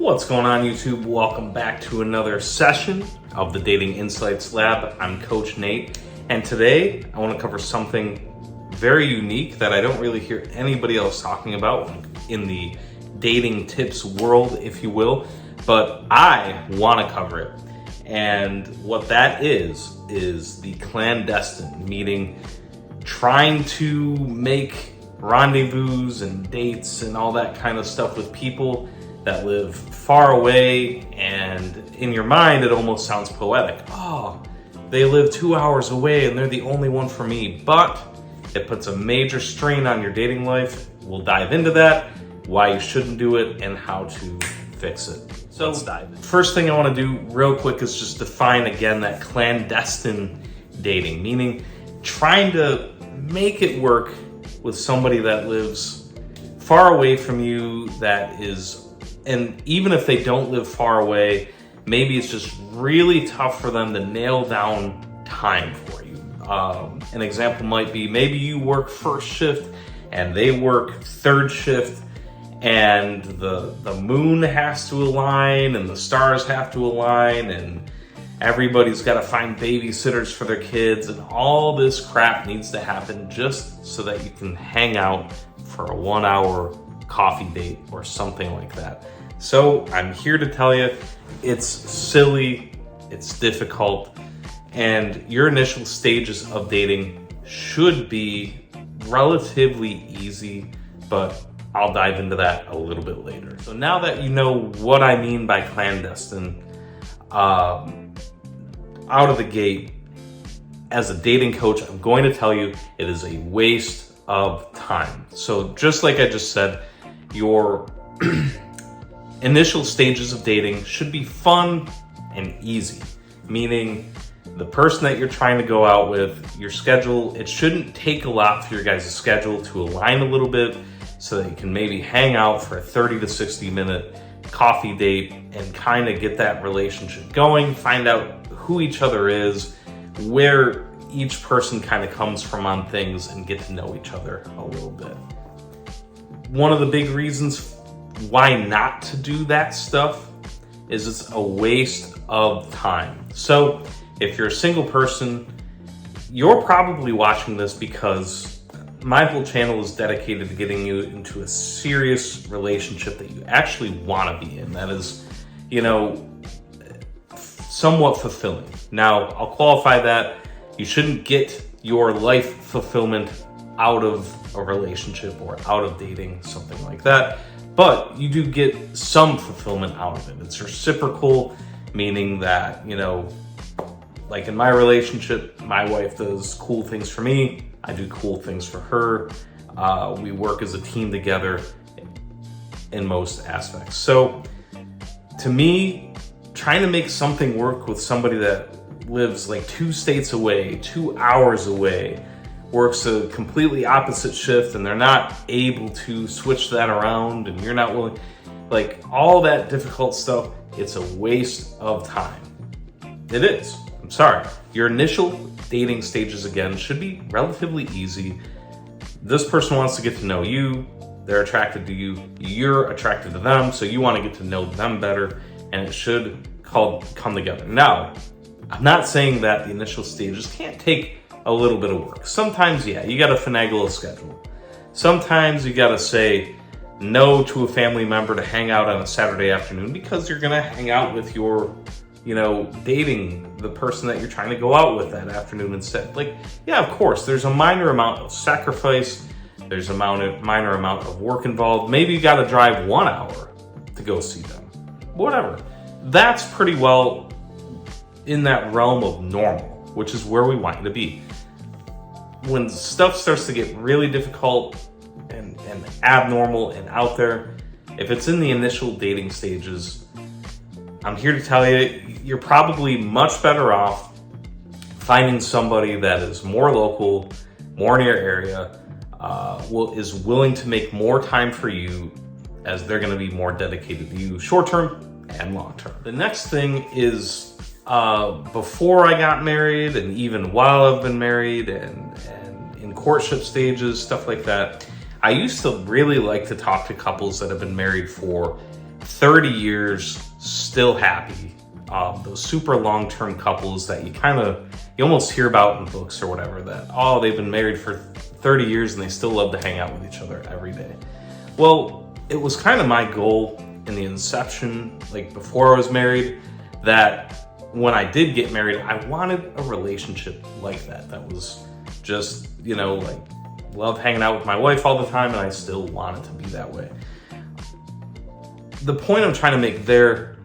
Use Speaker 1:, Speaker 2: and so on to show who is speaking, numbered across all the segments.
Speaker 1: What's going on, YouTube? Welcome back to another session of the Dating Insights Lab. I'm Coach Nate, and today I want to cover something very unique that I don't really hear anybody else talking about in the dating tips world, if you will, but I want to cover it. And what that is the clandestine, meaning trying to make rendezvous and dates and all that kind of stuff with people that live far away, and in your mind it almost sounds poetic. Oh, they live 2 hours away and they're the only one for me, but it puts a major strain on your dating life. We'll dive into that, why you shouldn't do it, and how to fix it. So let's dive in. First thing I want to do real quick is just define again that clandestine dating, meaning trying to make it work with somebody that lives far away from you, that is, and even if they don't live far away, maybe it's just really tough for them to nail down time for you. An example might be maybe you work first shift and they work third shift, and the moon has to align and the stars have to align, and everybody's got to find babysitters for their kids, and all this crap needs to happen just so that you can hang out for a 1 hour coffee date or something like that. So I'm here to tell you, it's silly, it's difficult, and your initial stages of dating should be relatively easy, but I'll dive into that a little bit later. So now that you know what I mean by clandestine, out of the gate, as a dating coach, I'm going to tell you it is a waste of time. So just like I just said, your initial stages of dating should be fun and easy, meaning the person that you're trying to go out with, your schedule, it shouldn't take a lot for your guys' schedule to align a little bit so that you can maybe hang out for a 30 to 60 minute coffee date and kind of get that relationship going, find out who each other is, where each person kind of comes from on things, and get to know each other a little bit. One of the big reasons why not to do that stuff is it's a waste of time. So if you're a single person, you're probably watching this because my whole channel is dedicated to getting you into a serious relationship that you actually want to be in, that is, somewhat fulfilling. Now, I'll qualify that. You shouldn't get your life fulfillment out of a relationship or out of dating, something like that. But you do get some fulfillment out of it. It's reciprocal, meaning that, like in my relationship, my wife does cool things for me, I do cool things for her. We work as a team together in most aspects. So to me, trying to make something work with somebody that lives like 2 states away, 2 hours away, works a completely opposite shift, and they're not able to switch that around, and you're not willing, like all that difficult stuff, it's a waste of time. It is. I'm sorry. Your initial dating stages, again, should be relatively easy. This person wants to get to know you, they're attracted to you, you're attracted to them, so you want to get to know them better, and it should come together. Now, I'm not saying that the initial stages can't take a little bit of work. Sometimes, yeah, you got to finagle a schedule. Sometimes you got to say no to a family member to hang out on a Saturday afternoon because you're going to hang out with your, dating the person that you're trying to go out with that afternoon instead. Like, yeah, of course, there's a minor amount of sacrifice. There's a minor amount of work involved. Maybe you got to drive 1 hour to go see them. Whatever. That's pretty well in that realm of normal, which is where we want you to be. When stuff starts to get really difficult and abnormal and out there, if it's in the initial dating stages, I'm here to tell you, you're probably much better off finding somebody that is more local, more in your area, is willing to make more time for you, as they're going to be more dedicated to you short-term and long-term. The next thing is, before I got married, and even while I've been married, and in courtship stages, stuff like that, I used to really like to talk to couples that have been married for 30 years still happy. Those super long-term couples that you almost hear about in books or whatever, that, oh, they've been married for 30 years and they still love to hang out with each other every day. Well, it was kind of my goal in the inception, like before I was married, that when I did get married, I wanted a relationship like that. That was just, like, love hanging out with my wife all the time, and I still want it to be that way. The point I'm trying to make there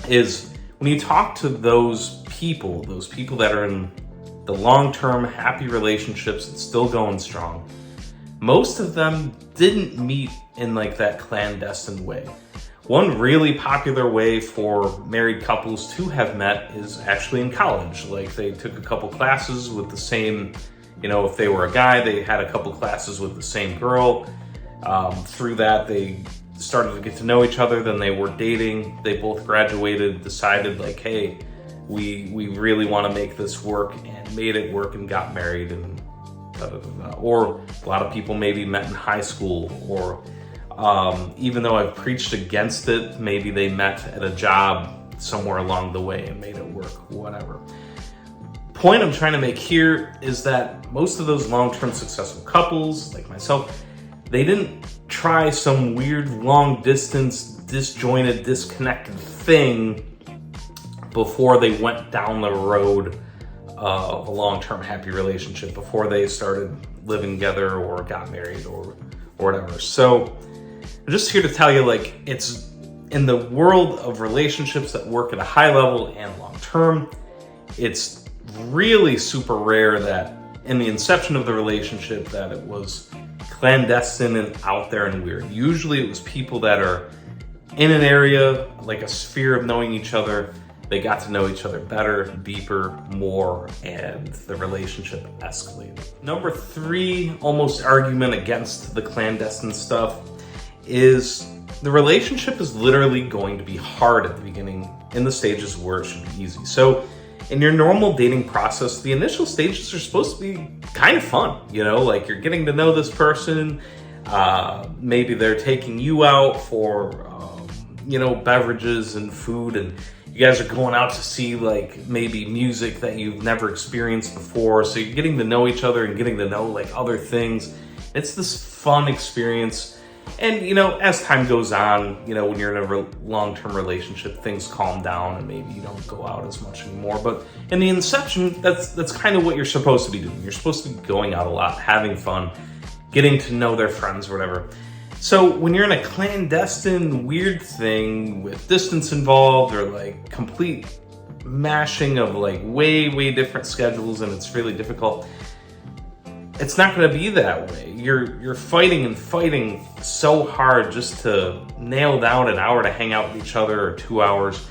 Speaker 1: is when you talk to those people that are in the long-term happy relationships that's still going strong, most of them didn't meet in like that clandestine way. One really popular way for married couples to have met is actually in college. Like, they took a couple classes with the same, if they were a guy, they had a couple classes with the same girl. Through that, they started to get to know each other, then they were dating. They both graduated, decided like, hey, we really want to make this work, and made it work and got married, and Or a lot of people maybe met in high school, or even though I've preached against it, maybe they met at a job somewhere along the way and made it work, whatever. Point I'm trying to make here is that most of those long-term successful couples, like myself, they didn't try some weird long-distance, disjointed, disconnected thing before they went down the road of a long-term happy relationship, before they started living together or got married or whatever. So I'm just here to tell you, like, it's in the world of relationships that work at a high level and long-term, it's really super rare that in the inception of the relationship that it was clandestine and out there and weird. Usually it was people that are in an area, like a sphere of knowing each other. They got to know each other better, deeper, more, and the relationship escalated. Number 3, almost argument against the clandestine stuff, is the relationship is literally going to be hard at the beginning in the stages where it should be easy. So in your normal dating process, the initial stages are supposed to be kind of fun, like you're getting to know this person. Maybe they're taking you out for, beverages and food, and you guys are going out to see like maybe music that you've never experienced before. So you're getting to know each other and getting to know like other things. It's this fun experience. And, as time goes on, when you're in a long-term relationship, things calm down and maybe you don't go out as much anymore. But in the inception, that's kind of what you're supposed to be doing. You're supposed to be going out a lot, having fun, getting to know their friends or whatever. So when you're in a clandestine, weird thing with distance involved, or like complete mashing of like way, way different schedules, and it's really difficult, it's not going to be that way. You're fighting so hard just to nail down an hour to hang out with each other, or 2 hours.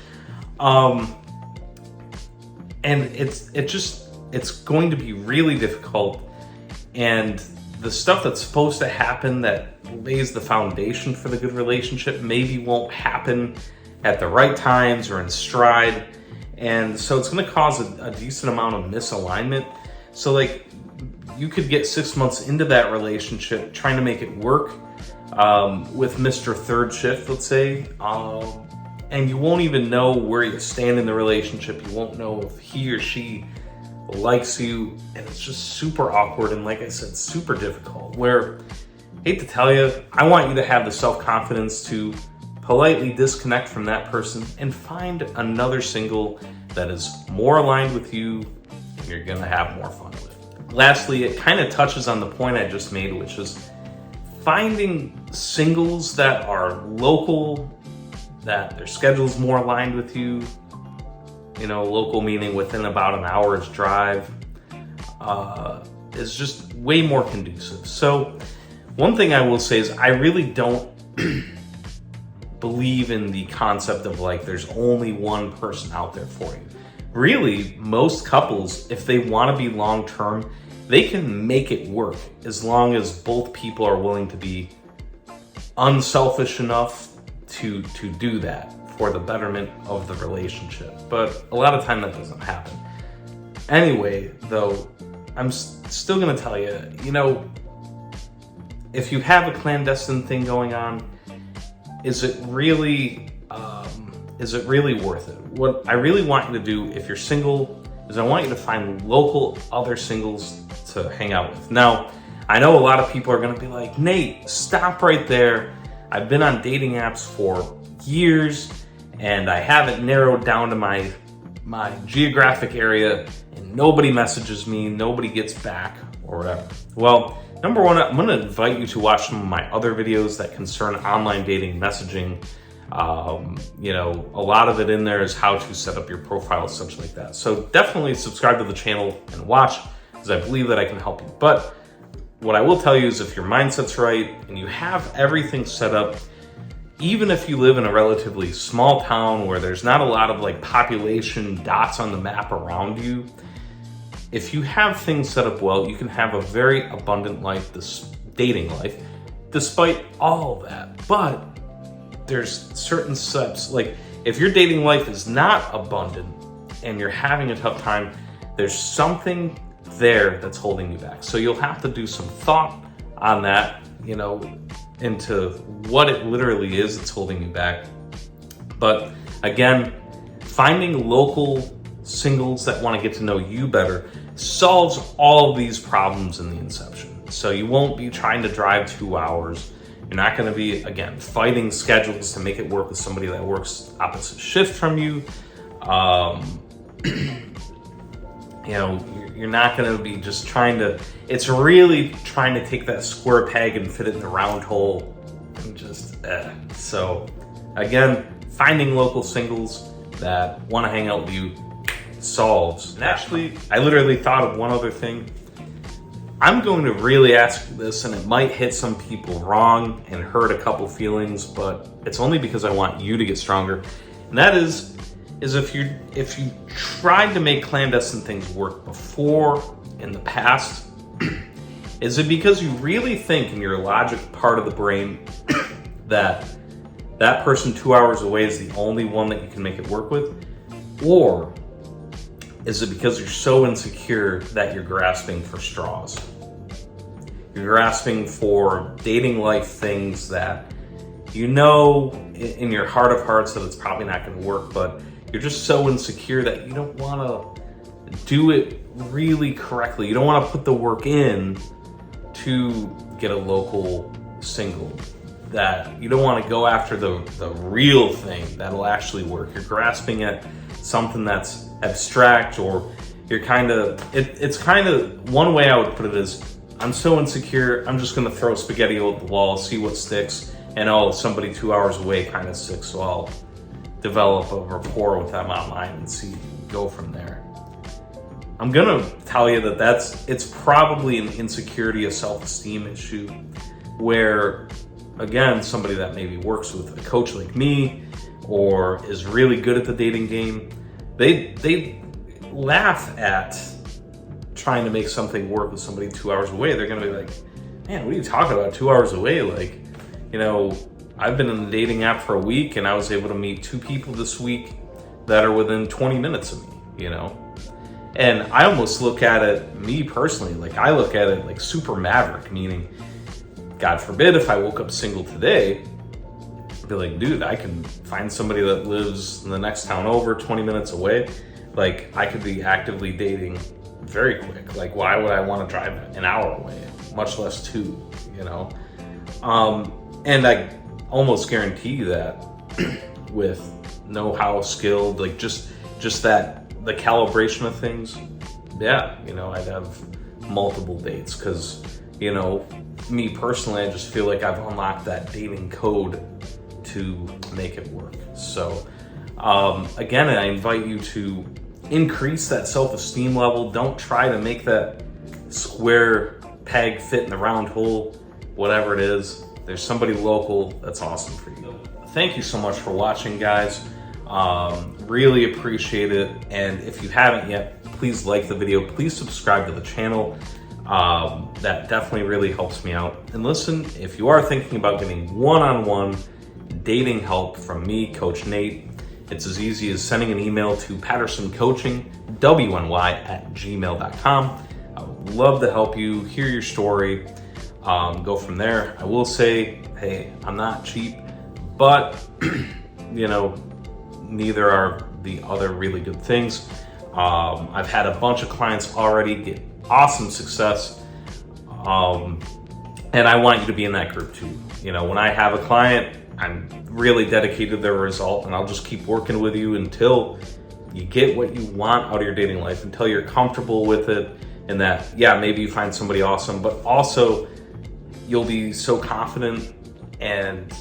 Speaker 1: And it's going to be really difficult. And the stuff that's supposed to happen that lays the foundation for the good relationship maybe won't happen at the right times or in stride. And so it's going to cause a decent amount of misalignment. So like, you could get 6 months into that relationship trying to make it work with Mr. Third Shift, let's say, and you won't even know where you stand in the relationship. You won't know if he or she likes you, and it's just super awkward, and like I said, super difficult. Where, hate to tell you, I want you to have the self-confidence to politely disconnect from that person and find another single that is more aligned with you and you're gonna have more fun with. Lastly, it kind of touches on the point I just made, which is finding singles that are local, that their schedule's more aligned with you. Local meaning within about an hour's drive, is just way more conducive. So one thing I will say is I really don't believe in the concept of like there's only one person out there for you. Really, most couples, if they want to be long-term, they can make it work as long as both people are willing to be unselfish enough to do that for the betterment of the relationship. But a lot of time that doesn't happen. Anyway, though, I'm still gonna tell you, if you have a clandestine thing going on, is it really worth it? What I really want you to do if you're single is I want you to find local other singles to hang out with. Now, I know a lot of people are gonna be like, Nate, stop right there. I've been on dating apps for years and I have it narrowed down to my geographic area and nobody messages me, nobody gets back or whatever. Well, number one, I'm gonna invite you to watch some of my other videos that concern online dating messaging. A lot of it in there is how to set up your profile, such like that. So definitely subscribe to the channel and watch, because I believe that I can help you. But what I will tell you is if your mindset's right and you have everything set up, even if you live in a relatively small town where there's not a lot of like population dots on the map around you, if you have things set up well, you can have a very abundant life, this dating life, despite all of that. But there's certain steps, like if your dating life is not abundant and you're having a tough time, there's something there that's holding you back. So you'll have to do some thought on that, into what it literally is that's holding you back. But again, finding local singles that want to get to know you better solves all of these problems in the inception. So you won't be trying to drive 2 hours. You're not going to be, again, fighting schedules to make it work with somebody that works opposite shift from you. You're not going to be just trying to, it's really trying to take that square peg and fit it in the round hole and just, So again, finding local singles that want to hang out with you solves. And actually, I literally thought of one other thing. I'm going to really ask you this, and it might hit some people wrong and hurt a couple feelings, but it's only because I want you to get stronger. And that is if you tried to make clandestine things work before in the past, is it because you really think in your logic part of the brain that person 2 hours away is the only one that you can make it work with? Or is it because you're so insecure that you're grasping for straws? You're grasping for dating life things that in your heart of hearts that it's probably not going to work, but you're just so insecure that you don't want to do it really correctly. You don't want to put the work in to get a local single. That you don't want to go after the real thing that'll actually work. You're grasping at something that's abstract, or you're it's kind of, one way I would put it is, I'm so insecure, I'm just going to throw spaghetti at the wall, see what sticks, and somebody 2 hours away kind of sticks, so I'll develop a rapport with them online and go from there. I'm going to tell you that it's probably an insecurity, a self-esteem issue, where again, somebody that maybe works with a coach like me or is really good at the dating game, they laugh at trying to make something work with somebody 2 hours away. They're gonna be like, man, what are you talking about, 2 hours away? Like, I've been in the dating app for a week and I was able to meet 2 people this week that are within 20 minutes of me, And I almost look at it, me personally, like I look at it like super maverick, meaning, God forbid if I woke up single today, I'd be like, dude, I can find somebody that lives in the next town over, 20 minutes away. Like, I could be actively dating very quick. Like, why would I want to drive an hour away, much less 2, And I almost guarantee you that with know-how, skilled, like just that, the calibration of things, yeah, I'd have multiple dates, because, me personally, I just feel like I've unlocked that dating code to make it work. So again, I invite you to increase that self-esteem level. Don't try to make that square peg fit in the round hole, whatever it is. There's somebody local that's awesome for you. Thank you so much for watching, guys. Really appreciate it. And if you haven't yet, please like the video. Please subscribe to the channel. That definitely really helps me out. And listen, if you are thinking about getting one-on-one dating help from me, Coach Nate, it's as easy as sending an email to PattersonCoachingWNY@gmail.com. I would love to help you, hear your story, go from there. I will say, hey, I'm not cheap, but you know, neither are the other really good things. I've had a bunch of clients already get awesome success, and I want you to be in that group too. You know, when I have a client, I'm really dedicated to their result, and I'll just keep working with you until you get what you want out of your dating life, until you're comfortable with it, and that, yeah, maybe you find somebody awesome, but also you'll be so confident and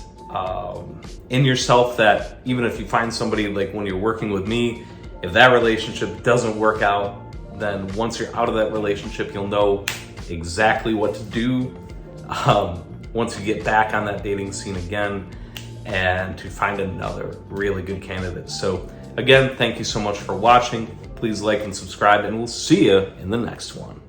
Speaker 1: in yourself that even if you find somebody, like when you're working with me, if that relationship doesn't work out, then once you're out of that relationship, you'll know exactly what to do once you get back on that dating scene again and to find another really good candidate. So again, thank you so much for watching. Please like and subscribe, and we'll see you in the next one.